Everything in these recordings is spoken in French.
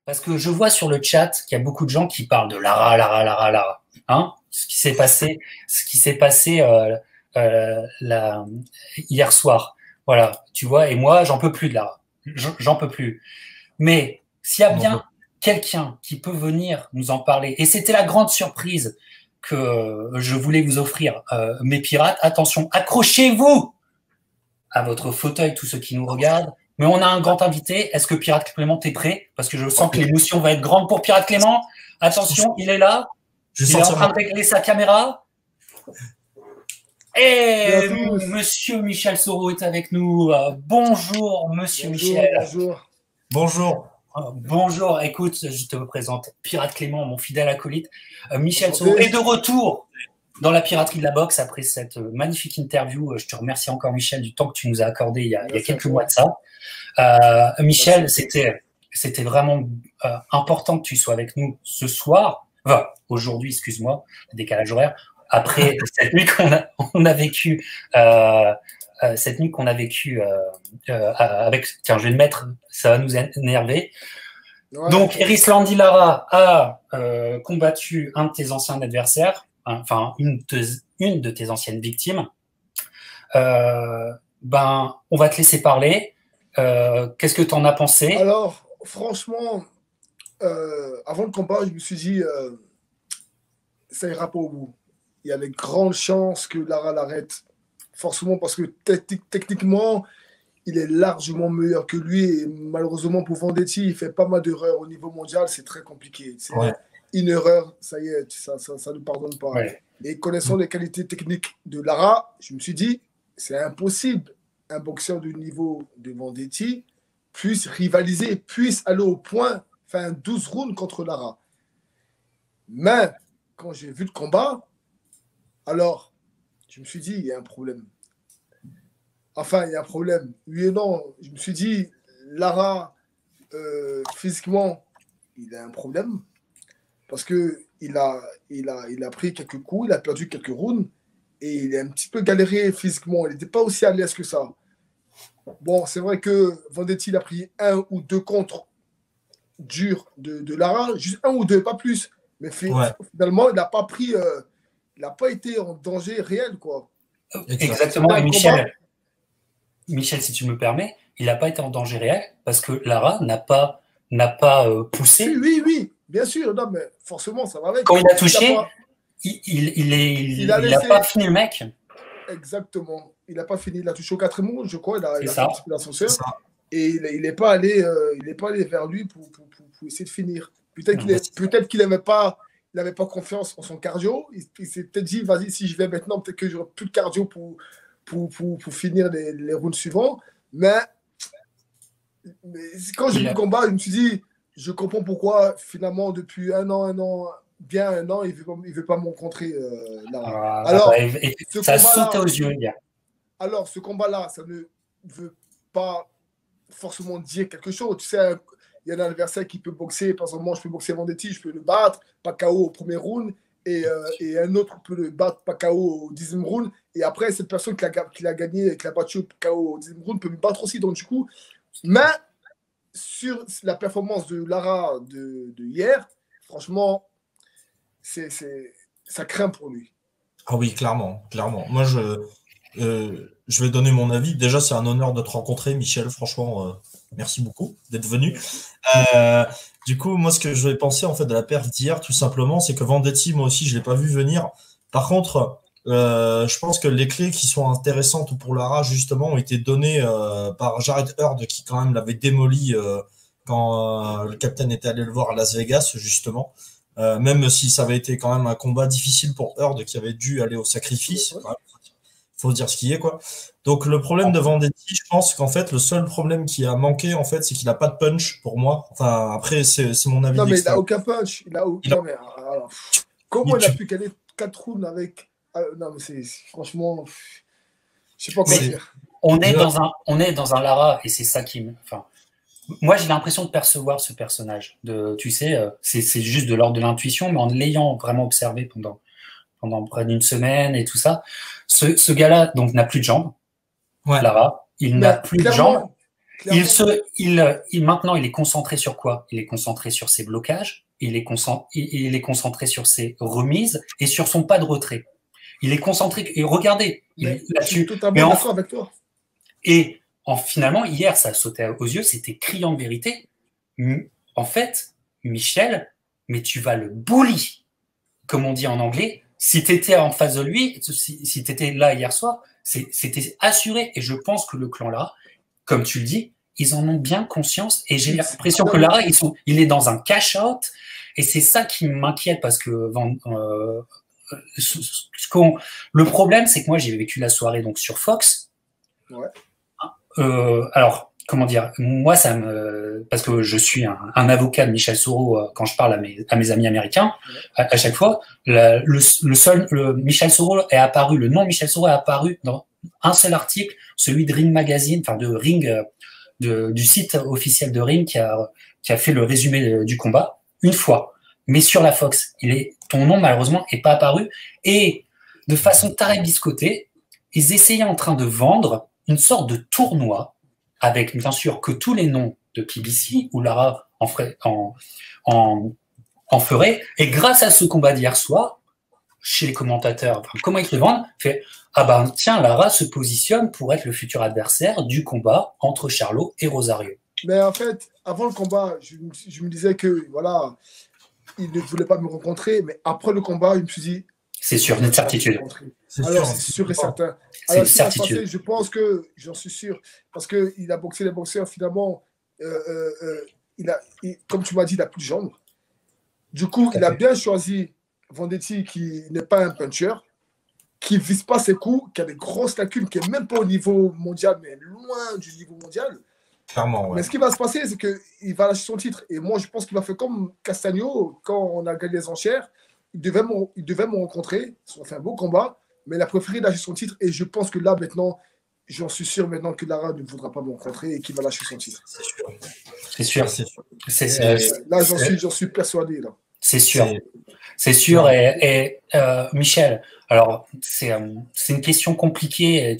Parce que je vois sur le chat qu'il y a beaucoup de gens qui parlent de Lara, Lara, Lara, Lara. Hein, ce qui s'est passé hier soir. Voilà, tu vois. Et moi, j'en peux plus de Lara. J'en peux plus. Mais s'il y a bien quelqu'un qui peut venir nous en parler, et c'était la grande surprise que je voulais vous offrir, mes pirates, attention, accrochez-vous à votre fauteuil, tous ceux qui nous regardent. Mais on a un grand invité. Est-ce que Pirate Clément, t'es prêt? Parce que je sens que l'émotion va être grande pour Pirate Clément. Attention, il est là. Il est en train de régler sa caméra. Et Monsieur Michel Soro est avec nous. Bonjour, Monsieur Michel. Bonjour. Bonjour. Bonjour. Écoute, je te présente Pirate Clément, mon fidèle acolyte. Michel Soro est de retour dans la piraterie de la boxe après cette magnifique interview. Je te remercie encore, Michel, du temps que tu nous as accordé il y a quelques mois de ça. Michel, c'était vraiment important que tu sois avec nous ce soir. Enfin, aujourd'hui, excuse-moi, décalage horaire. Après cette nuit qu'on a vécue, cette nuit qu'on a vécue avec. Tiens, je vais le mettre, ça va nous énerver. Ouais. Donc, Erislandy Lara a combattu un de tes anciens adversaires, enfin une de tes anciennes victimes. On va te laisser parler. Qu'est-ce que tu en as pensé? Alors, franchement, avant le combat, je me suis dit, ça ira pas au bout. Il y a de grandes chances que Lara l'arrête, forcément, parce que techniquement, il est largement meilleur que lui. Et malheureusement, pour Vendetti, il fait pas mal d'erreurs au niveau mondial. C'est très compliqué. Une erreur, ça y est, ça ne pardonne pas. Ouais. Et connaissant les qualités techniques de Lara, je me suis dit, c'est impossible un boxeur du niveau de Vendetti puisse rivaliser, puisse aller au point, faire un 12 rounds contre Lara. Mais quand j'ai vu le combat, alors je me suis dit, il y a un problème. Enfin, il y a un problème. Oui et non. Je me suis dit, Lara, physiquement, il a un problème. Parce qu'il a pris quelques coups, il a perdu quelques rounds. Et il est un petit peu galéré physiquement. Il n'était pas aussi à l'aise que ça. Bon, c'est vrai que Vendetti, il a pris 1 ou 2 contre durs de Lara. Juste 1 ou 2, pas plus. Mais finalement, il n'a pas pris... il n'a pas été en danger réel, quoi. Exactement. Et Michel, si tu me permets, il n'a pas été en danger réel parce que Lara n'a pas poussé. Oui, bien sûr. Non, mais forcément, ça va avec. Quand il a touché... Il n'a pas fini le mec. Exactement. Il n'a pas fini. Il a touché au 4e round, je crois. Il a fait un petit peu l'ascenseur. Et il n'est pas allé vers lui pour essayer de finir. Peut-être qu'il n'avait pas confiance en son cardio. Il s'est peut-être dit, vas-y, si je vais maintenant, peut-être que j'aurai plus de cardio pour finir les rounds suivants. Mais quand j'ai vu le combat, je me suis dit, je comprends pourquoi, finalement, depuis un an, il ne veut pas me rencontrer. Alors, ça saute aux yeux, gars. Alors, ce combat-là, ça ne veut pas forcément dire quelque chose. Tu sais, il y a un adversaire qui peut boxer. Par exemple, moi, je peux boxer Vendetti, je peux le battre, pas KO au premier round. Et un autre peut le battre, pas KO au 10e round. Et après, cette personne qui l'a gagné, qui l'a battu KO au 10e round, peut me battre aussi. Donc, du coup, mais sur la performance de Lara de hier, franchement, ça craint pour lui. Ah oui, clairement. Moi, je vais donner mon avis. Déjà, c'est un honneur de te rencontrer, Michel. Franchement, merci beaucoup d'être venu. Du coup, moi, ce que je vais penser en fait de la perf d'hier, tout simplement, c'est que Vendetti, moi aussi, je l'ai pas vu venir. Par contre, je pense que les clés qui sont intéressantes pour Lara, justement, ont été données par Jared Hurd, qui quand même l'avait démoli quand le capitaine était allé le voir à Las Vegas, justement. Même si ça avait été quand même un combat difficile pour Hurd, qui avait dû aller au sacrifice. Faut dire ce qui est, quoi. Donc, le problème de Vendetti, je pense qu'en fait, le seul problème qui a manqué, en fait, c'est qu'il n'a pas de punch pour moi. Enfin, après, c'est mon avis. Non, mais il n'a aucun punch. Non, mais alors, comment il a pu gagner 4 rounds avec. Non, mais c'est franchement. Je sais pas quoi dire. On est dans un Lara, et c'est ça qui me. Enfin, moi, j'ai l'impression de percevoir ce personnage. Tu sais, c'est juste de l'ordre de l'intuition, mais en l'ayant vraiment observé pendant près d'une semaine et tout ça. Ce gars-là, donc, n'a plus de jambes. Ouais. Lara, il n'a plus de jambes. Maintenant, il est concentré sur quoi? Il est concentré sur ses blocages, il est concentré sur ses remises et sur son pas de retrait. Il est concentré, et regardez, je suis totalement d'accord avec toi. Et finalement, hier, ça a sauté aux yeux, c'était criant de vérité. En fait, Michel, mais tu vas le bully, comme on dit en anglais. Si tu étais en face de lui, si tu étais là hier soir, c'était assuré. Et je pense que le clan Lara, comme tu le dis, ils en ont bien conscience. Et j'ai l'impression que Lara, il est dans un cash-out. Et c'est ça qui m'inquiète parce que le problème, c'est que moi, j'ai vécu la soirée donc sur Fox. Ouais. Alors, comment dire, moi, parce que je suis un avocat de Michel Soro quand je parle à mes amis américains, à chaque fois, Michel Soro est apparu, le nom Michel Soro est apparu dans un seul article, celui de Ring Magazine, enfin de Ring, du site officiel de Ring qui a fait le résumé du combat, une fois. Mais sur la Fox, ton nom, malheureusement, est pas apparu. Et de façon taré-biscotée, ils essayaient en train de vendre une sorte de tournoi avec, bien sûr, que tous les noms de PBC, où Lara en ferait. Et grâce à ce combat d'hier soir, chez les commentateurs, comment ils le vendent, fait tiens, Lara se positionne pour être le futur adversaire du combat entre Charlot et Rosario. Mais en fait, avant le combat, je me disais que, voilà, il ne voulait pas me rencontrer, mais après le combat, je me suis dit... C'est sûr, une certitude. Alors, c'est sûr et certain. C'est une certitude. Je pense que, j'en suis sûr, parce qu'il a boxé les boxeurs, finalement, comme tu m'as dit, il n'a plus de jambes. Du coup, il a bien choisi Vendetti, qui n'est pas un puncher, qui ne vise pas ses coups, qui a des grosses lacunes, qui n'est même pas au niveau mondial, mais loin du niveau mondial. Clairement, ouais. Mais ce qui va se passer, c'est qu'il va lâcher son titre. Et moi, je pense qu'il va faire comme Castagno, quand on a gagné les enchères. Il devait me rencontrer. On a fait un beau combat, mais il a préféré lâcher son titre. Et je pense que là, maintenant, j'en suis sûr maintenant que Lara ne voudra pas me rencontrer et qu'il va lâcher son titre. C'est sûr. Là, j'en suis persuadé. Là. C'est sûr. C'est sûr. Et Michel, alors, c'est une question compliquée. Et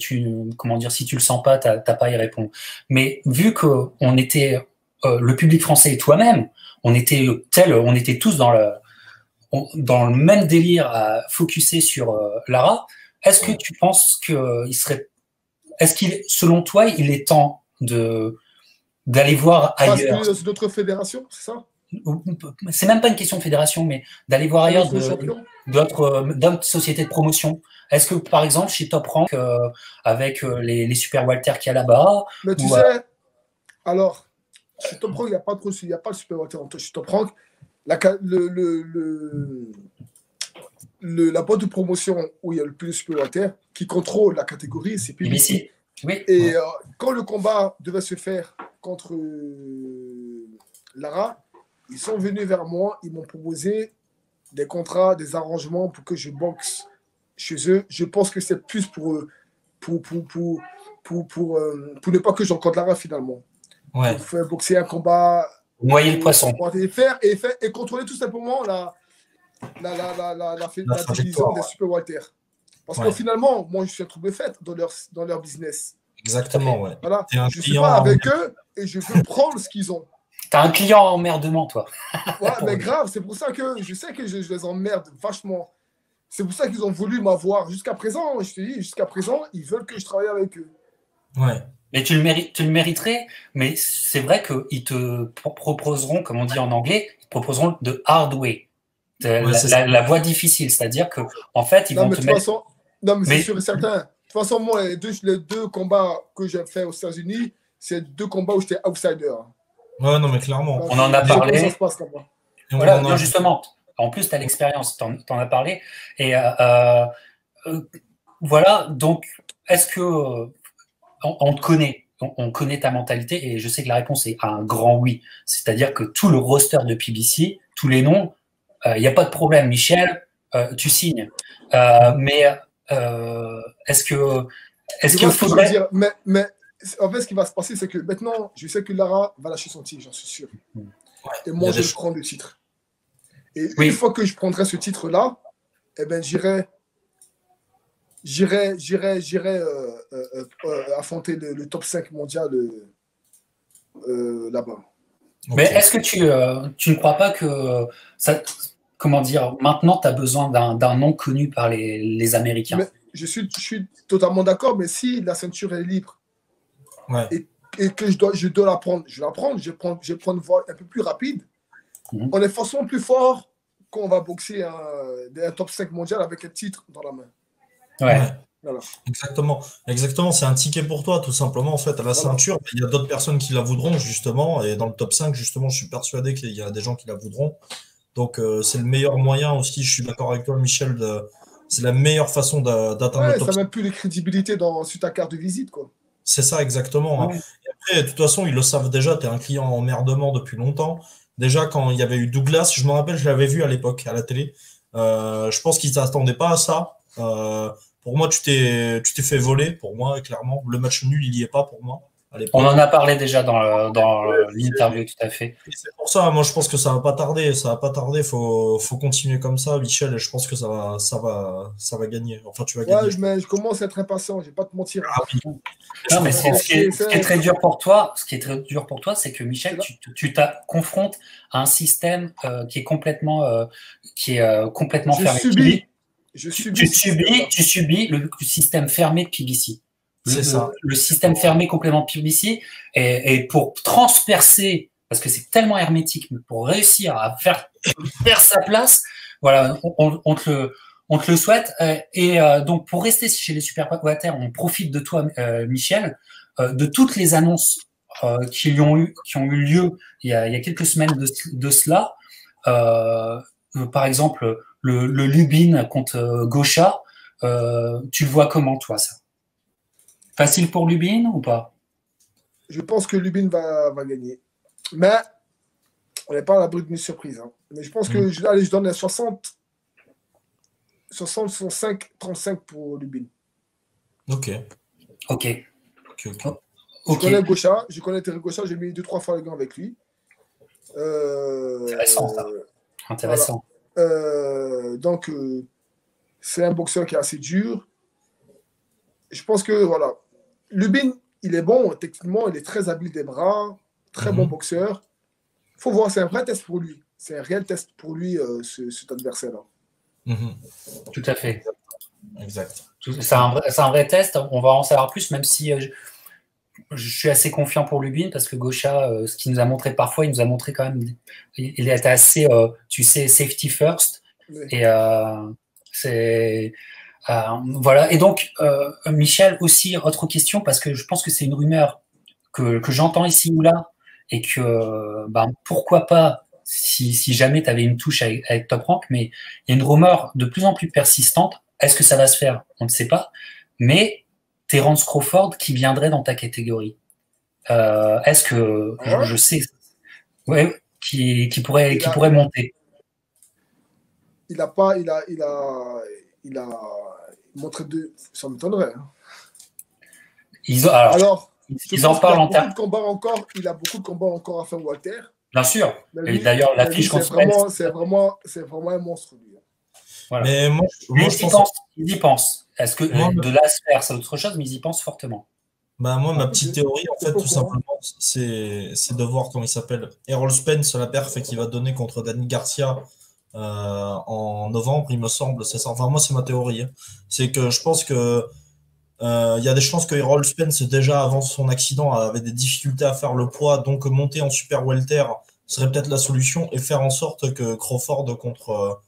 comment dire, si tu le sens pas, t'as pas à y répondre. Mais vu que on était, le public français et toi-même, on était tous dans le même délire à focuser sur Lara, est-ce que tu penses selon toi, il est temps d'aller voir ailleurs? Parce que dans d'autres fédérations, c'est ça? C'est même pas une question de fédération, mais d'aller voir ailleurs d'autres sociétés de promotion. Est-ce que, par exemple, chez Top Rank, avec les Super Walter qu'il y a là-bas... Mais tu sais, alors, chez Top Rank, il n'y a pas le Super Walter. Chez Top Rank, la boîte de promotion où il y a le plus de Super Walter, qui contrôle la catégorie, c'est PBC. Oui. Et quand le combat devait se faire contre Lara, ils sont venus vers moi, ils m'ont proposé des contrats, des arrangements pour que je boxe chez eux. Je pense que c'est plus pour ne pas que je rencontre Lara finalement. Ouais. Pour faire boxer un combat. Noyer le poisson. Et contrôler tout simplement la division des Super Walter. Parce que finalement, moi je suis un trouble fait dans leur business. Exactement, ouais. Voilà. Je ne suis pas avec eux et je veux prendre ce qu'ils ont. T'as un client en emmerdement, toi. Ouais, mais grave, c'est pour ça que je sais que je les emmerde vachement. C'est pour ça qu'ils ont voulu m'avoir. Jusqu'à présent, je te dis, jusqu'à présent, ils veulent que je travaille avec eux. Ouais. Mais tu le mériterais, mais c'est vrai qu'ils te proposeront, comme on dit en anglais, ils te proposeront the hard way. La voie difficile, c'est-à-dire que en fait, ils vont te mettre... Non, mais c'est sûr et certain. De toute façon, moi, les deux combats que j'ai fait aux États-Unis, c'est 2 combats où j'étais outsider. Ouais, non, mais clairement. On en a parlé. Ça se passe comme ça. Voilà, non, justement. En plus, tu as l'expérience, tu en as parlé. Et voilà, donc, est-ce que on te connaît, on connaît ta mentalité, et je sais que la réponse est un grand oui. C'est-à-dire que tout le roster de PBC, tous les noms, il n'y a pas de problème. Michel, tu signes. Mais est-ce qu'il faudrait... dire, mais en fait, ce qui va se passer, c'est que maintenant, je sais que Lara va lâcher son titre, j'en suis sûr. Et moi, je vais prendre le titre. Et une fois que je prendrai ce titre-là, eh ben, j'irai affronter le top 5 mondial là-bas. Mais est-ce que tu ne crois pas que ça, comment dire, maintenant tu as besoin d'un nom connu par les Américains? Mais je suis totalement d'accord, mais si la ceinture est libre et que je dois la prendre, je vais la prendre, je vais prendre une voie un peu plus rapide. On est forcément plus fort quand on va boxer un top 5 mondial avec un titre dans la main. Ouais. Voilà. Exactement. C'est un ticket pour toi, tout simplement. En fait, à la ceinture, il y a d'autres personnes qui la voudront, justement. Et dans le top 5, justement, je suis persuadé qu'il y a des gens qui la voudront. Donc, c'est le meilleur moyen aussi. Je suis d'accord avec toi, Michel. C'est la meilleure façon d'atteindre le top 5. Ça n'a même plus de crédibilité sur ta carte de visite, quoi. C'est ça, exactement. Ouais. Et après, de toute façon, ils le savent déjà. Tu es un client en emmerdement depuis longtemps. Déjà, quand il y avait eu Douglas, je me rappelle, je l'avais vu à l'époque à la télé. Je pense qu'ils ne s'attendaient pas à ça. Pour moi, tu t'es fait voler, pour moi, clairement. Le match nul, il n'y est pas pour moi. On en a parlé déjà dans l'interview, tout à fait. C'est pour ça, moi, je pense que ça va pas tarder. Ça va pas tarder. Faut continuer comme ça, Michel. Et je pense que ça va gagner. Enfin, tu vas gagner. Mais je commence à être impatient. Je vais pas te mentir. Ah oui. Non, mais ce qui est très dur pour toi, c'est que Michel, tu confrontes à un système qui est complètement fermé. Tu subis le système fermé de PBC. Le système fermé complètement PBC. Et pour transpercer, parce que c'est tellement hermétique, mais pour réussir à faire sa place, voilà, on te le souhaite. Donc, pour rester chez les Super Water, on profite de toi, Michel, de toutes les annonces qui ont eu lieu il y a quelques semaines de cela. Par exemple, le Lubin contre Gaucha, tu le vois comment, toi, ça? Facile pour Lubin ou pas? Je pense que Lubin va gagner. Mais on n'est pas à l'abri d'une surprise. Hein. Mais je pense que je donne 65, 35 pour Lubin. Ok. Je connais Gaucha, je connais Terry Gaucha, j'ai mis 2-3 fois les gants avec lui. Intéressant, ça. Intéressant. Voilà. Donc, c'est un boxeur qui est assez dur. Je pense que, voilà, Lubin, il est bon, techniquement, il est très habile des bras, très bon boxeur. Il faut voir, c'est un vrai test pour lui. C'est un réel test pour lui, cet adversaire-là. Tout à fait. Exact. C'est un vrai test. On va en savoir plus, même si je suis assez confiant pour Lubin, parce que Gaucha, ce qu'il nous a montré parfois, il nous a montré quand même, il était assez, tu sais, safety first. Oui. Et c'est... voilà. Et donc, Michel, aussi, autre question, parce que je pense que c'est une rumeur que j'entends ici ou là, et que pourquoi pas, si jamais tu avais une touche avec Top Rank, mais il y a une rumeur de plus en plus persistante. Est-ce que ça va se faire? On ne sait pas. Mais Terence Crawford qui viendrait dans ta catégorie. Est-ce que je sais, qui pourrait monter? Il a montré deux. Ça m'étonnerait. Hein. Ils en parlent en termes. Il a beaucoup de combats encore à faire, Walter. Bien sûr. Et d'ailleurs, l'affiche qu'on se met. C'est vraiment un monstre, lui. Voilà. Mais moi je pense. Ils y pensent. Est-ce que de là se faire, c'est autre chose, mais ils y pensent fortement. Moi, ma petite théorie, en fait, tout simplement, c'est de voir comment il s'appelle. Errol Spence, la perf qui va donner contre Danny Garcia en novembre, il me semble. C'est ça. Enfin, moi, c'est ma théorie. Hein. C'est que je pense que il y a des chances que Errol Spence, déjà avant son accident, avait des difficultés à faire le poids, donc monter en super welter serait peut-être la solution et faire en sorte que Crawford contre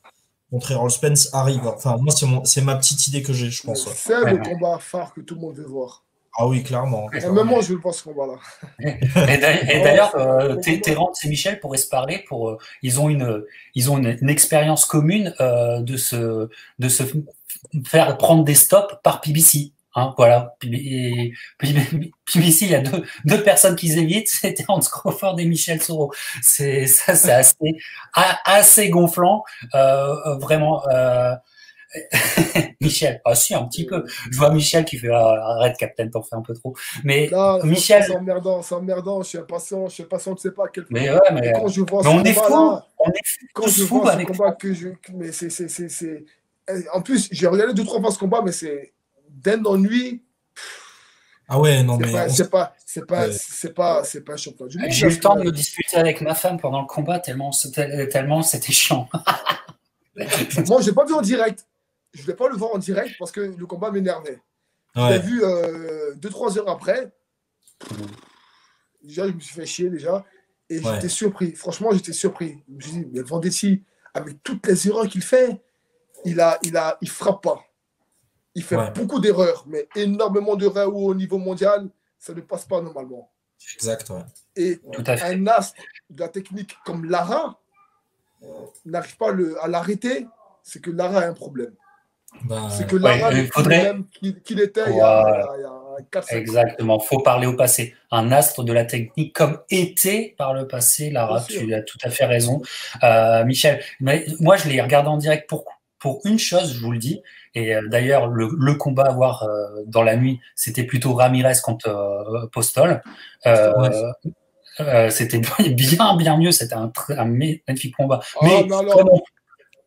Errol Spence arrive. Enfin, moi, c'est ma petite idée que j'ai, je pense. C'est le combat phare que tout le monde veut voir. Ah oui, clairement. Même moi, je veux voir ce combat-là. Et d'ailleurs, Terence et Michel pourraient se parler ils ont une expérience commune de se faire prendre des stops par PBC. Hein, voilà. PBC, il y a deux personnes qui évitent, c'est Terence Crawford et Michel Soro. C'est assez gonflant, vraiment. Michel, si un petit peu. Je vois Michel qui fait arrête Captain, t'en fais un peu trop. Mais non, Michel, c'est emmerdant. Je suis impatient, je sais pas à quel point. Mais ouais, mais quand je vois on est fou, quand je vois ce combat mais c'est en plus j'ai regardé 2-3 fois ce combat, mais c'est d'un ennui. Ah ouais, non, mais. C'est pas un champion du monde. J'ai eu le temps de me disputer avec ma femme pendant le combat, tellement c'était chiant. Moi, je l'ai pas vu en direct. Je ne voulais pas le voir en direct parce que le combat m'énervait. Je l'ai vu 2-3 heures après. Déjà, je me suis fait chier déjà. Et j'étais surpris. Franchement, j'étais surpris. Je me suis dit, mais Vendetta, avec toutes les erreurs qu'il fait, il frappe pas. Il fait beaucoup d'erreurs, mais énormément d'erreurs où au niveau mondial, ça ne passe pas normalement. Exact, ouais. Et un astre de la technique comme Lara n'arrive pas à l'arrêter, c'est que Lara a un problème. C'est que Lara n'est plus le même qu'il était il y a 4-5 ans. Exactement, il faut parler au passé. Un astre de la technique comme était par le passé, Lara, tu as tout à fait raison. Michel, moi je l'ai regardé en direct pour une chose, je vous le dis. Et d'ailleurs, le combat à voir dans la nuit, c'était plutôt Ramirez contre Postol. C'était bien mieux, c'était un magnifique combat. Mais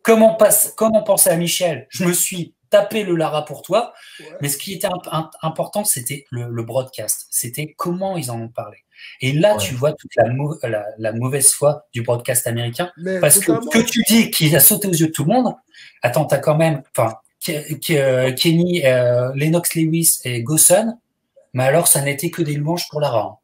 comment penser à Michel? Je me suis tapé le Lara pour toi, mais ce qui était important, c'était le broadcast. C'était comment ils en ont parlé. Et là, tu vois toute la mauvaise foi du broadcast américain, parce que ce que tu dis qui a sauté aux yeux de tout le monde, attends, t'as quand même, Kenny, Lennox Lewis et Gosson, mais alors ça n'était que des louanges pour Lara.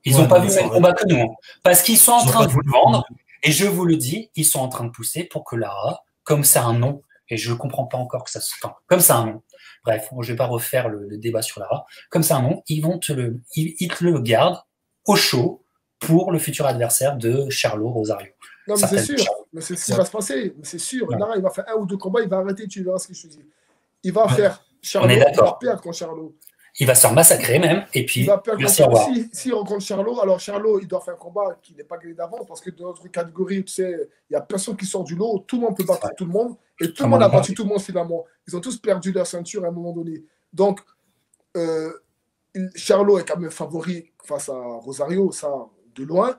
Ils n'ont pas vu le même combat que nous, parce qu'ils sont en train de vous le vendre, et je vous le dis, ils sont en train de pousser pour que Lara, comme ça a un nom, et je ne comprends pas encore que ça se tente, comme ça a un nom, bref, je ne vais pas refaire le débat sur Lara, comme ça a un nom, ils te le gardent au chaud pour le futur adversaire de Charlo Rosario. Non, mais c'est sûr, mais c'est ce qui va se passer, c'est sûr. Lara, il va faire 1 ou 2 combats, il va arrêter, tu verras ce que je te dis. Il va faire Charlo, il va perdre contre Charlo. Il va se faire massacrer même, et puis il va perdre s'il rencontre Charlo, alors Charlo, il doit faire un combat qui n'est pas gagné d'avant, parce que dans notre catégorie, tu sais, il n'y a personne qui sort du lot, tout le monde peut battre tout le monde, et tout le monde a battu tout le monde finalement. Ils ont tous perdu leur ceinture à un moment donné. Donc, Charlo est quand même favori face à Rosario, ça, de loin.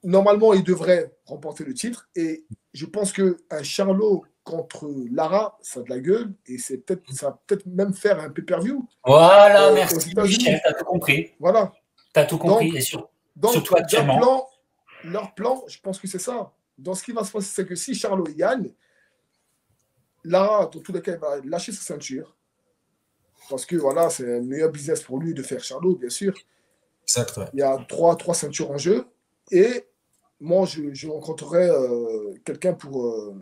Normalement, il devrait remporter le titre, et je pense qu'un Charlo contre Lara, ça a de la gueule, et ça va peut-être même faire un pay-per-view. Voilà, merci Michel, t'as tout compris. Voilà. T'as tout compris, et surtout actuellement. Leur plan, je pense que c'est ça. Dans ce qui va se passer, c'est que si Charlo gagne, Lara, dans tous les cas, il va lâcher sa ceinture, parce que voilà, c'est un meilleur business pour lui de faire Charlo, bien sûr. Exact, ouais. Il y a trois ceintures en jeu, et moi, je rencontrerai quelqu'un pour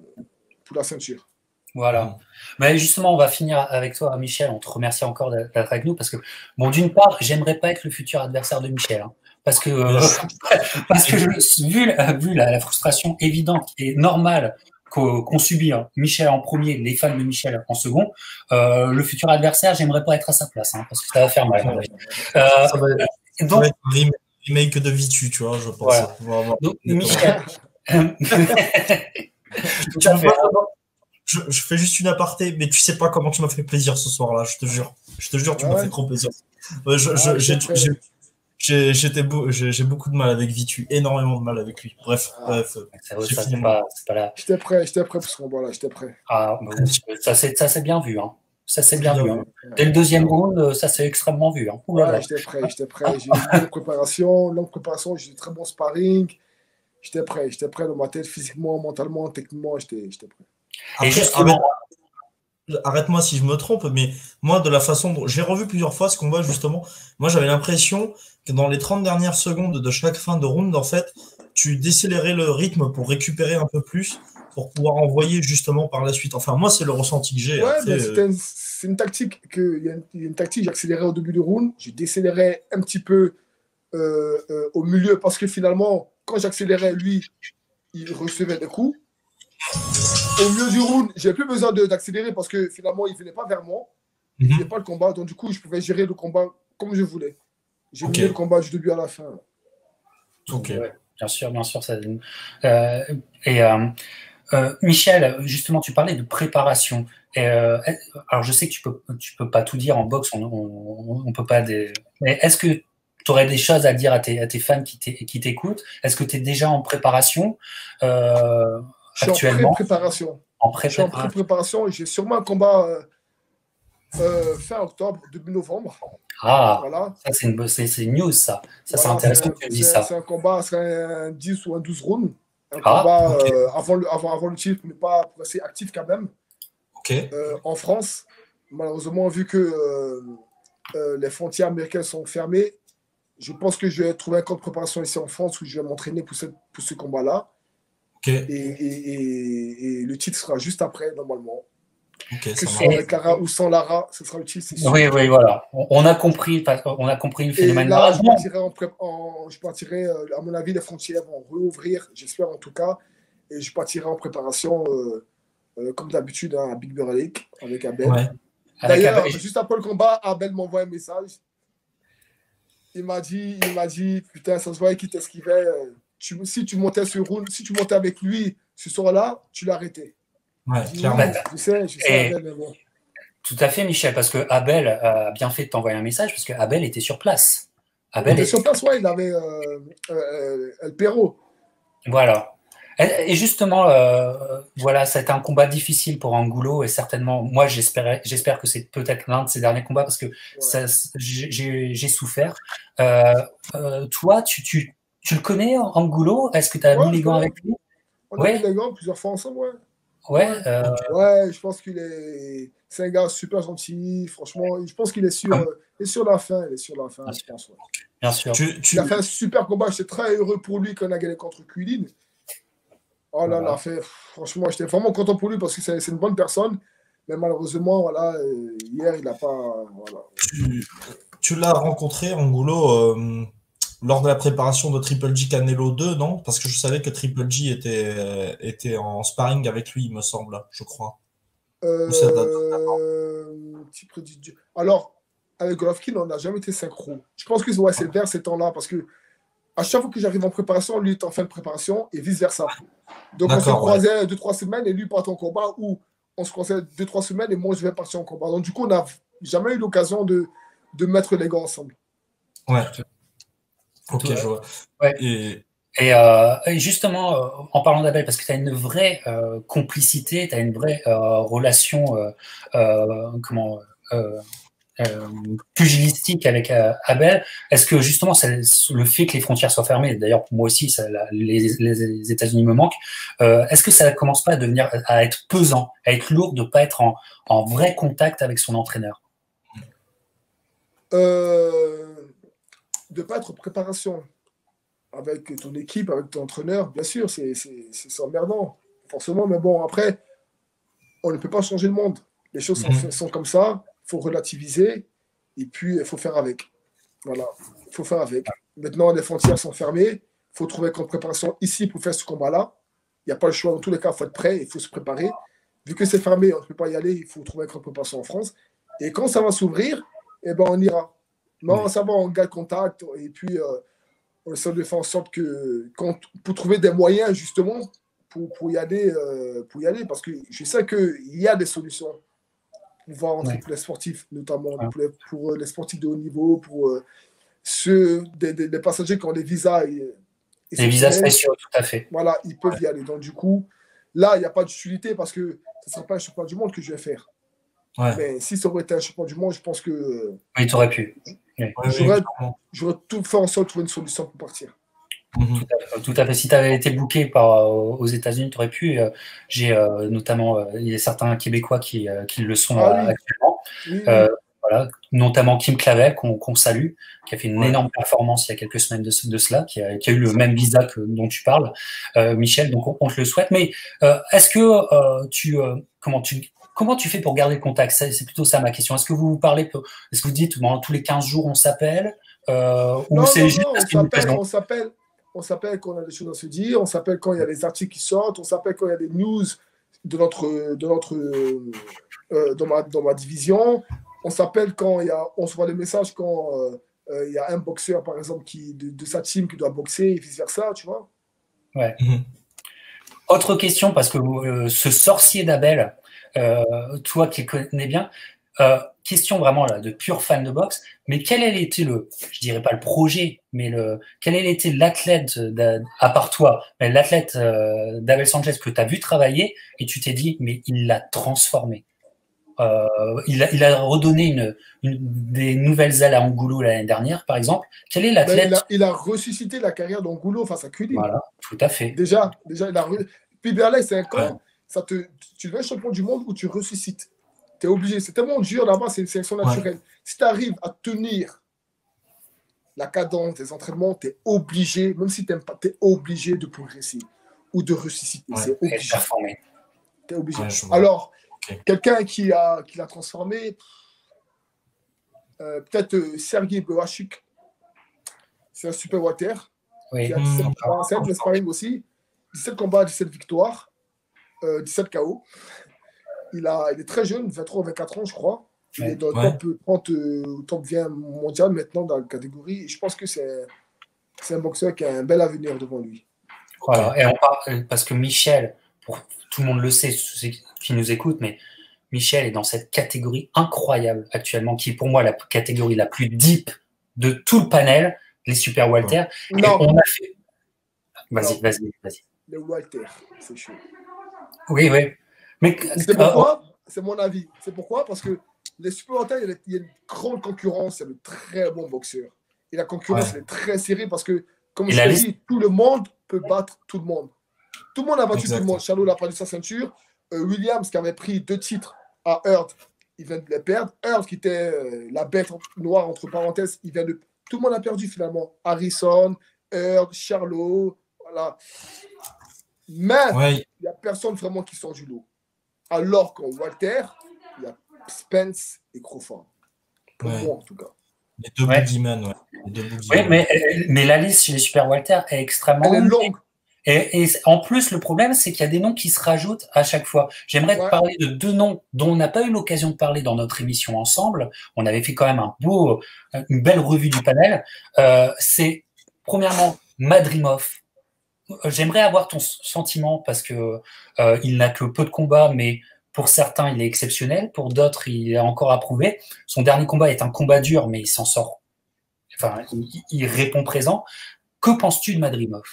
la ceinture. Voilà. Mais justement, on va finir avec toi, Michel. On te remercie encore d'être avec nous parce que, bon, d'une part, j'aimerais pas être le futur adversaire de Michel, hein, parce que vu la frustration évidente et normale qu'on subit, hein, Michel en premier, les fans de Michel en second, le futur adversaire, j'aimerais pas être à sa place, hein, parce que ça va faire mal. Ça va être un remake de Vitu, tu vois, je pense. Voilà. Donc, Michel. Je fais juste une aparté, mais tu sais pas comment tu m'as fait plaisir ce soir-là, je te jure. Je te jure, tu m'as fait trop plaisir. J'ai beaucoup de mal avec Vitu, énormément de mal avec lui. Bref, j'ai fini. C'est pas là. J'étais prêt pour ce combat-là, j'étais prêt. Ah, ça s'est bien vu, hein. Ça s'est bien vu. Hein. Dès le deuxième round, ça s'est extrêmement vu. Hein. J'étais prêt. J'ai eu une longue préparation, j'ai eu très bon sparring. J'étais prêt dans ma tête, physiquement, mentalement, techniquement, j'étais prêt. Après, arrête-moi si je me trompe, mais moi, de la façon dont j'ai revu plusieurs fois ce combat, justement, moi j'avais l'impression que dans les 30 dernières secondes de chaque fin de round, en fait, tu décélérais le rythme pour récupérer un peu plus, pour pouvoir envoyer justement par la suite. Enfin, moi, c'est le ressenti que j'ai. Ouais, c'est une tactique il y a une tactique, j'accélérais au début du round, je décélérais un petit peu au milieu, parce que finalement, quand j'accélérais, lui, il recevait des coups. Au milieu du round, j'ai plus besoin d'accélérer parce que finalement, il ne venait pas vers moi. Il ne faisait pas le combat. Donc, du coup, je pouvais gérer le combat comme je voulais. J'ai mené le combat du début à la fin. Ok. Ouais, bien sûr. Ça, Michel, justement, tu parlais de préparation. Alors, je sais que tu peux pas tout dire en boxe. On peut pas. Mais est-ce que tu aurais des choses à dire à tes fans qui t'écoutent? Est-ce que tu es déjà en préparation Je suis actuellement? Je suis en pré-préparation. J'ai sûrement un combat fin octobre, début novembre. Ah, voilà. Ça c'est une news, ça. Ça, voilà, c'est intéressant que tu dis ça. C'est un combat, c'est un 10 ou un 12 rounds. Un Ah, combat okay. avant le titre, mais pas pour rester actif quand même. Okay. En France, malheureusement, vu que les frontières américaines sont fermées, je pense que je vais trouver un camp de préparation ici en France où je vais m'entraîner pour ce combat-là. Okay. Et le titre sera juste après, normalement. Okay, que ce soit avec Lara ou sans Lara, ce sera le titre, c'est sûr. Oui, oui, voilà. On a compris le phénomène. Et là, je partirai, à mon avis, les frontières vont rouvrir, j'espère en tout cas. Et je partirai en préparation, comme d'habitude, à Big Bear Lake avec Abel. Ouais. D'ailleurs, juste après le combat, Abel m'envoie un message. Il m'a dit, putain, ça se voyait qu'il t'esquivait. Si tu montais sur round, si tu montais avec lui ce soir-là, tu l'arrêtais. Ouais, clairement. Je sais, Abel, mais bon. Tout à fait, Michel, parce que Abel a bien fait de t'envoyer un message, parce que Abel était sur place. Abel était sur place, ouais, il avait El Perro. Voilà. Et justement, voilà, ça a été un combat difficile pour Angulo, et certainement, moi, j'espère que c'est peut-être l'un de ses derniers combats, parce que j'ai souffert. Toi, tu le connais, Angulo? Est-ce que tu as mis les gants avec lui? On a mis les gants plusieurs fois ensemble, ouais. Ouais, je pense c'est un gars super gentil, franchement, je pense qu'il est sur la fin, je pense. Ouais. Bien sûr. Il a fait un super combat, j'étais très heureux pour lui quand on a gagné contre Quilin. Oh là là, franchement, j'étais vraiment content pour lui parce que c'est une bonne personne, mais malheureusement, voilà, hier, il n'a pas... Voilà. Tu l'as rencontré, Angulo, lors de la préparation de Triple G Canelo 2, non? Parce que je savais que Triple G était en sparring avec lui, il me semble, je crois. Alors, avec Golovkin, on n'a jamais été synchro. Je pense que c'est vers ces temps-là, parce que à chaque fois que j'arrive en préparation, lui est en fin de préparation et vice-versa. Donc, on se croisait 2-3 semaines et lui part en combat, ou on se croisait 2-3 semaines et moi, je vais partir en combat. Donc, du coup, on n'a jamais eu l'occasion de mettre les gants ensemble. Ouais. Ok, je vois. Ouais. Et justement, en parlant d'Abel, parce que tu as une vraie complicité, tu as une vraie relation pugilistique avec Abel. Est-ce que justement, le fait que les frontières soient fermées, d'ailleurs pour moi aussi, les États-Unis me manquent, est-ce que ça ne commence pas à être pesant, à être lourd de ne pas être en vrai contact avec son entraîneur? De ne pas être en préparation avec ton équipe, avec ton entraîneur, bien sûr, c'est emmerdant, forcément, mais bon, après, on ne peut pas changer le monde. Les choses sont comme ça, il faut relativiser, et puis il faut faire avec. Voilà, il faut faire avec. Maintenant, les frontières sont fermées, il faut trouver une préparation ici pour faire ce combat-là. Il n'y a pas le choix, dans tous les cas, il faut être prêt, il faut se préparer. Vu que c'est fermé, on ne peut pas y aller, il faut trouver une préparation en France. Et quand ça va s'ouvrir, eh ben, on ira. Non, ça va, on garde contact, et puis... on essaie de faire en sorte pour trouver des moyens justement pour y aller, parce que je sais qu'il y a des solutions pour voir entre les sportifs, notamment pour les sportifs de haut niveau, pour des passagers qui ont des visas. Des visas spéciaux, tout à fait. Voilà, ils peuvent y aller. Donc du coup, là, il n'y a pas d'utilité parce que ce ne sera pas un championnat du monde que je vais faire. Ouais. Mais si ça aurait été un championnat du monde, je pense que... Oui, tu aurais pu. J'aurais tout fait en sorte de trouver une solution pour partir. Tout à fait. Si tu avais été booké aux États-Unis, tu aurais pu. J'ai notamment, il y a certains Québécois qui le sont actuellement. Voilà, notamment Kim Clavel, qu'on salue, qui a fait une énorme performance il y a quelques semaines de cela, qui a eu le même visa dont tu parles, Michel, donc on te le souhaite. Mais est-ce que comment tu fais pour garder le contact? C'est plutôt ça ma question. Est-ce que vous parlez, est-ce que vous dites tous les 15 jours on s'appelle, ou c'est juste on s'appelle quand on a des choses à se dire, on s'appelle quand il y a des articles qui sortent, on s'appelle quand il y a des news dans ma division, on s'appelle quand on se voit des messages quand il y a un boxeur par exemple de sa team qui doit boxer et vice versa, tu vois. Ouais. Autre question, parce que ce sorcier d'Abel, toi qui le connais bien, question vraiment là, de pur fan de boxe, mais quel a été je dirais pas le projet, mais quel a été l'athlète, à part toi, l'athlète d'Abel Sanchez que tu as vu travailler et tu t'es dit, mais il l'a transformé? Il a redonné des nouvelles ailes à Angulo l'année dernière, par exemple. Quel est l'athlète? Il a ressuscité la carrière d'Angulo face à Kuli. Voilà, tout à fait. Déjà il a. Puis Berlin, c'est un camp. Tu deviens champion du monde où tu ressuscites. Tu es obligé. C'est tellement dur là-bas, c'est une sélection naturelle. Si tu arrives à tenir la cadence des entraînements, tu es obligé, même si tu n'aimes pas, tu es obligé de progresser ou de ressusciter. C'est obligé. Tu es obligé. Alors, quelqu'un qui l'a transformé, peut-être Sergei Boachuk, c'est un super water. Oui. Qui a 17 combats, c'est un sparring aussi. 17 combats, 17 victoires, 17 KO. Il est très jeune, 23 ou 24 ans, je crois. Il est dans le top 20 mondial maintenant dans la catégorie. Et je pense que c'est un boxeur qui a un bel avenir devant lui. Voilà. Et on parle, parce que Michel, tout le monde le sait, ceux qui nous écoutent, mais Michel est dans cette catégorie incroyable actuellement, qui est pour moi la catégorie la plus deep de tout le panel, les super Walter. Non. Et on a fait. Vas-y. Les Walter, c'est chaud. Oui. Mais c'est pourquoi, c'est mon avis. C'est pourquoi, parce que les super Walter, il y a une grande concurrence, il y a de très bons boxeurs. Et la concurrence, elle est très serrée parce que, comme je l'ai dit, tout le monde peut battre tout le monde. Tout le monde a battu tout le monde. Charlot n'a pas perdu sa ceinture. Williams, qui avait pris 2 titres à Heard, il vient de les perdre. Heard, qui était la bête noire, entre parenthèses, il vient de. Tout le monde a perdu finalement. Harrison, Heard, Charlot, voilà. Mais il n'y a personne vraiment qui sort du lot. Alors qu'en Walter, il y a Spence et Crawford. Pour moi, en tout cas. Les deux boogeymen, Oui, mais la liste chez les super Walter est extrêmement longue. Et en plus, le problème, c'est qu'il y a des noms qui se rajoutent à chaque fois. J'aimerais te parler de 2 noms dont on n'a pas eu l'occasion de parler dans notre émission ensemble. On avait fait quand même une belle revue du panel. C'est premièrement Madrimov. J'aimerais avoir ton sentiment parce que il n'a que peu de combats, mais pour certains, il est exceptionnel. Pour d'autres, il est encore à prouver. Son dernier combat est un combat dur, mais il s'en sort. Enfin, il répond présent. Que penses-tu de Madrimov?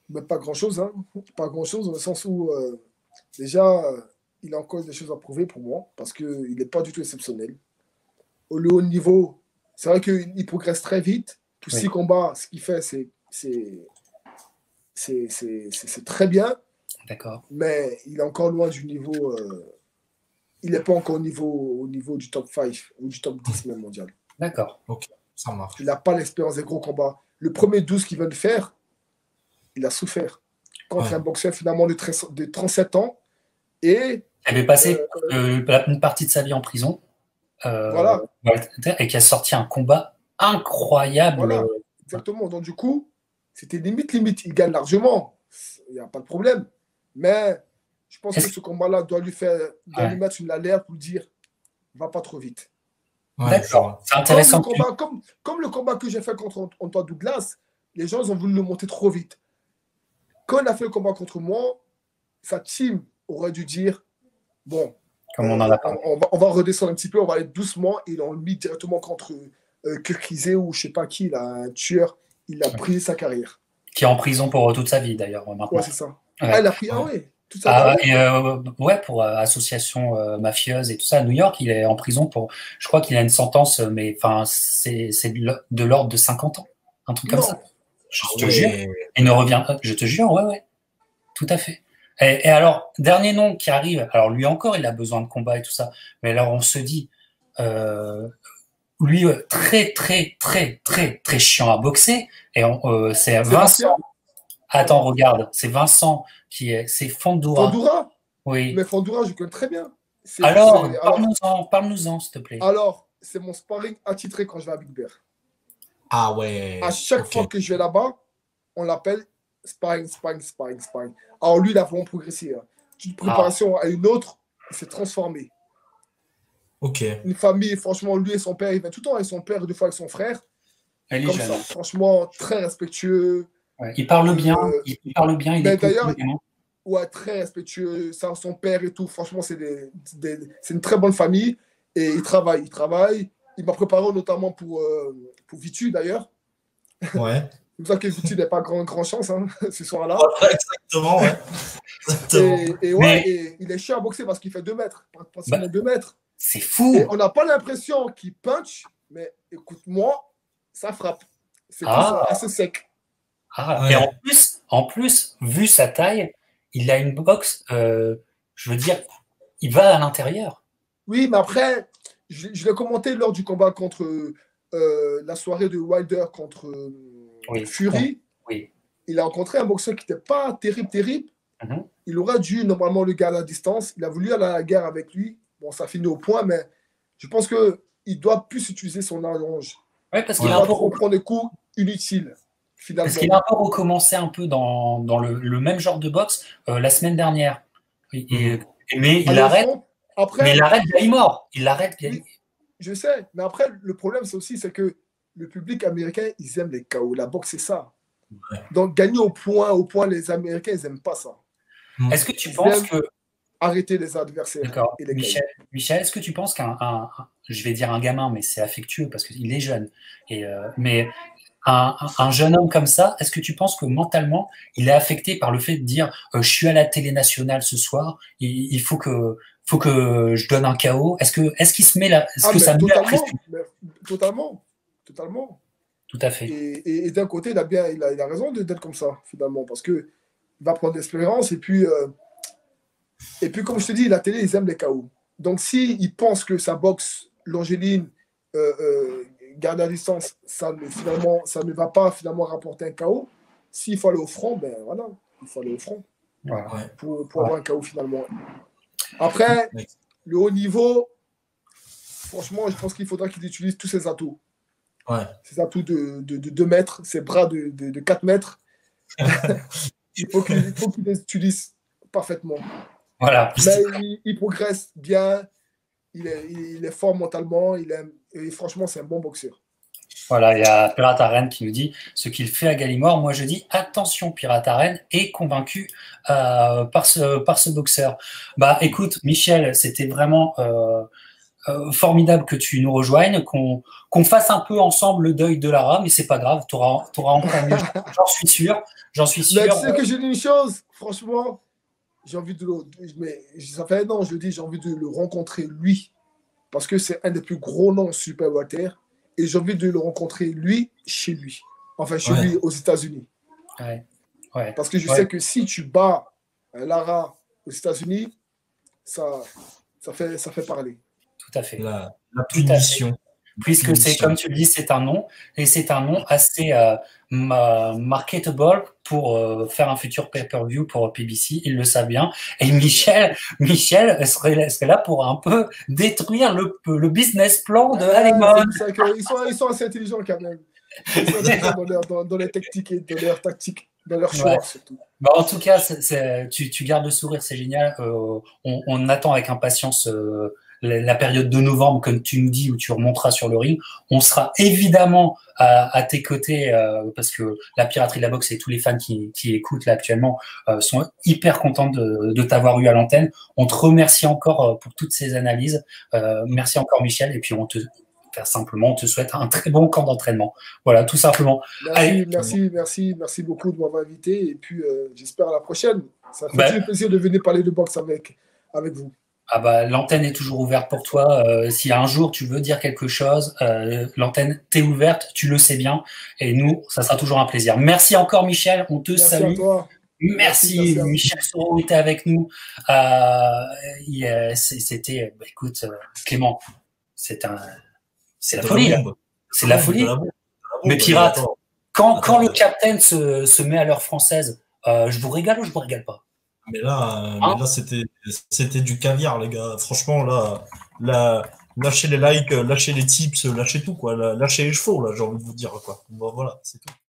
Mais pas grand-chose, hein. Pas grand-chose, dans le sens où, déjà, il a encore des choses à prouver pour moi, parce qu'il n'est pas du tout exceptionnel. Au haut niveau, c'est vrai qu'il progresse très vite. Tous 6 combats, ce qu'il fait, c'est très bien. D'accord. Mais il est encore loin du niveau. Il n'est pas encore au niveau du top 5 ou du top 10 même mondial. D'accord. Ok, ça marche. Il n'a pas l'expérience des gros combats. Le premier 12 qu'il vient de faire, il a souffert contre un boxeur finalement de 37 ans. Et il avait passé une partie de sa vie en prison. Voilà. Et qui a sorti un combat incroyable. Voilà, exactement. Donc, du coup, c'était limite. Il gagne largement. Il n'y a pas de problème. Mais je pense que ce combat-là doit lui mettre une alerte pour lui dire va pas trop vite. D'accord. C'est intéressant. Comme le combat que j'ai fait contre Antoine Douglas, les gens ont voulu le monter trop vite. Quand il a fait le combat contre moi, sa team aurait dû dire bon, comme on va redescendre un petit peu, on va aller doucement, et on le mit directement contre Kirkizé ou je sais pas qui, là, un tueur. Il a pris sa carrière. Qui est en prison pour toute sa vie d'ailleurs maintenant. Ouais, c'est ça. Elle a pris toute sa vie. Pour association mafieuse et tout ça à New York, il est en prison pour. Je crois qu'il a une sentence, mais enfin c'est de l'ordre de 50 ans, un truc comme ça. Je te jure. Il ne revient pas. Je te jure, ouais. Tout à fait. Et alors, dernier nom qui arrive, alors lui encore, il a besoin de combat et tout ça. Mais alors, on se dit, lui, très chiant à boxer. Et c'est Vincent. Attends, regarde, c'est Vincent c'est Fondoura. Fondoura? Oui. Mais Fondoura, je connais très bien. Alors, parle-nous-en, s'il te plaît. Alors, c'est mon sparring attitré quand je vais à Big Bear. Ah ouais. À chaque fois que je vais là-bas, on l'appelle sparring. Alors lui, il a vraiment progressé. Hein. D'une préparation à une autre, il s'est transformé. Ok. Une famille, franchement, lui et son père, il vient tout le temps avec son père et 2 fois avec son frère. Elle est comme jeune. ça, franchement, très respectueux. Ouais, il parle bien, il parle bien. Il est d'ailleurs, très respectueux. Son père et tout, franchement, c'est une très bonne famille. Et il travaille. Il m'a préparé notamment pour Vitu, d'ailleurs. Ouais. C'est pour ça que Vitu n'a pas grand chance ce soir-là. Exactement, ouais. Exactement. Et il est chiant à boxer parce qu'il fait 2 mètres, pratiquement 2 mètres. C'est fou. Et on n'a pas l'impression qu'il punch, mais écoute-moi, ça frappe. C'est assez sec. Et en plus, vu sa taille, il a une boxe, je veux dire, il va à l'intérieur. Oui, mais après, je l'ai commenté lors du combat contre la soirée de Wilder contre Fury. Oui. Il a rencontré un boxeur qui n'était pas terrible. Il aurait dû normalement le garder à distance. Il a voulu aller à la guerre avec lui. Bon, ça finit au point, mais je pense qu'il doit plus utiliser son allonge. Oui, parce qu'il va prendre des coups inutiles. Finalement. Parce qu'il a un peu recommencé un peu dans le même genre de boxe la semaine dernière. Mais il arrête. Mais il arrête Gallimore. Oui, je sais. Mais après, le problème, c'est que le public américain, ils aiment les KO. La boxe, c'est ça. Ouais. Donc, gagner au point, les Américains, ils n'aiment pas ça. Est-ce que tu penses que... Arrêter les adversaires. D'accord. Michel, est-ce que tu penses je vais dire un gamin, mais c'est affectueux parce qu'il est jeune, mais un jeune homme comme ça, est-ce que tu penses que mentalement, il est affecté par le fait de dire je suis à la télé nationale ce soir, il faut que je donne un KO. Est-ce qu'il se met là, ça met la pression? Totalement. Tout à fait. Et d'un côté, il a raison d'être comme ça, finalement, parce qu'il va prendre de l'expérience et puis, comme je te dis, la télé, ils aiment les KO. Donc, s'il pense que sa boxe, l'Angéline, garde à distance, ça ne va pas finalement rapporter un KO. S'il faut aller au front, ben voilà, il faut aller au front pour avoir un KO finalement. Après, le haut niveau, franchement, je pense qu'il faudra qu'il utilise tous ses atouts. Ses atouts de 2 mètres, ses bras de 4 mètres. il faut qu'il les utilise parfaitement. Voilà. Mais il progresse bien, il est fort mentalement, et franchement, c'est un bon boxeur. Voilà, il y a Pirate Arène qui nous dit ce qu'il fait à Gallimore. Moi, je dis attention, Pirate Arène est convaincu par ce boxeur. Bah, écoute, Michel, c'était vraiment formidable que tu nous rejoignes, qu'on fasse un peu ensemble le deuil de Lara, mais c'est pas grave, t'auras encore mieux. J'en suis sûr. Mais tu sais que j'ai dit une chose, franchement, j'ai envie mais ça fait un an, je le dis, j'ai envie de le rencontrer lui, parce que c'est un des plus gros noms super terre. Et j'ai envie de le rencontrer, lui, chez lui. Enfin, chez lui, aux États-Unis. Parce que je sais que si tu bats Lara aux États-Unis, ça fait parler. Tout à fait. La punition. Puisque c'est, comme tu le dis, c'est un nom. Et c'est un nom assez marketable pour faire un futur pay-per-view pour PBC. Ils le savent bien. Et Michel serait là pour un peu détruire le business plan de Alemon. Ils sont assez intelligents quand même. Ils sont intelligents dans les techniques et dans leurs tactiques, dans leurs choix surtout. Bah, en tout cas, tu gardes le sourire, c'est génial. On attend avec impatience la période de novembre, comme tu nous dis, où tu remonteras sur le ring. On sera évidemment à tes côtés parce que la piraterie de la boxe et tous les fans qui écoutent là actuellement sont hyper contents de t'avoir eu à l'antenne. On te remercie encore pour toutes ces analyses. Merci encore, Michel. Et puis on te souhaite un très bon camp d'entraînement. Voilà, tout simplement. Merci beaucoup de m'avoir invité. Et puis j'espère à la prochaine. Ça fait toujours plaisir de venir parler de boxe avec vous. Ah bah, l'antenne est toujours ouverte pour toi. Si un jour tu veux dire quelque chose, l'antenne t'est ouverte, tu le sais bien. Et nous, ça sera toujours un plaisir. Merci encore, Michel. On te salue. À toi. Merci. Michel Soro était avec nous. C'était, écoute, Clément, c'est la folie. C'est la folie. Mais Pirate, quand le capitaine se met à l'heure française, je vous régale ou je vous régale pas? Mais là, c'était du caviar, les gars. Franchement, là, lâchez les likes, lâchez les tips, lâchez tout, quoi. Lâchez les chevaux, là, j'ai envie de vous dire, quoi. Bon, voilà, c'est tout.